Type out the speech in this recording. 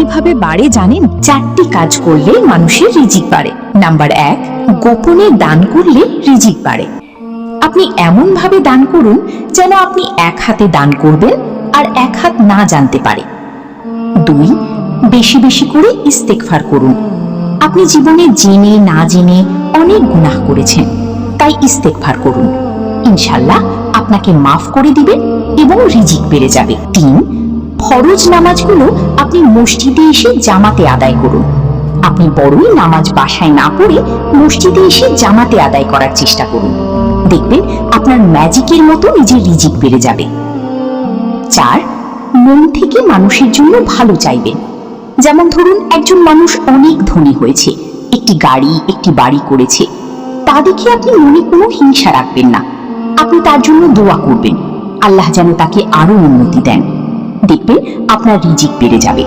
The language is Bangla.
কিভাবে বাড়ে জানেন? 4টি কাজ করলে মানুষের রিজিক বাড়ে। নাম্বার 1, গোপনে দান করলে রিজিক বাড়ে। আপনি এমন ভাবে দান করুন যেন আপনি এক হাতে দান করবেন আর এক হাত না জানতে পারে। 2, বেশি বেশি করে ইস্তেগফার করুন। আপনি জীবনে জেনে না জেনে অনেক গুনাহ করেছেন, তাই ইস্তেগফার করুন। ইনশাআল্লাহ আপনাকে মাফ করে দিবেন এবং রিজিক বেড়ে যাবে। 3, ফরজ নামাজগুলো আপনি মসজিদে এসে জামাতে আদায় করুন। আপনি বড়ই নামাজ বাসায় না পড়ে মসজিদে এসে জামাতে আদায় করার চেষ্টা করুন। দেখবেন আপনার ম্যাজিকের মতো নিজের রিজিক বেড়ে যাবে। 4, মন থেকে মানুষের জন্য ভালো চাইবেন। যেমন ধরুন, একজন মানুষ অনেক ধনী হয়েছে, একটি গাড়ি একটি বাড়ি করেছে, তা দেখে আপনি মনে কোনো হিংসা রাখবেন না। আপনি তার জন্য দোয়া করবেন, আল্লাহ যেন তাকে আরো উন্নতি দেন। দেখবেন আপনার রিজিক বেড়ে যাবে।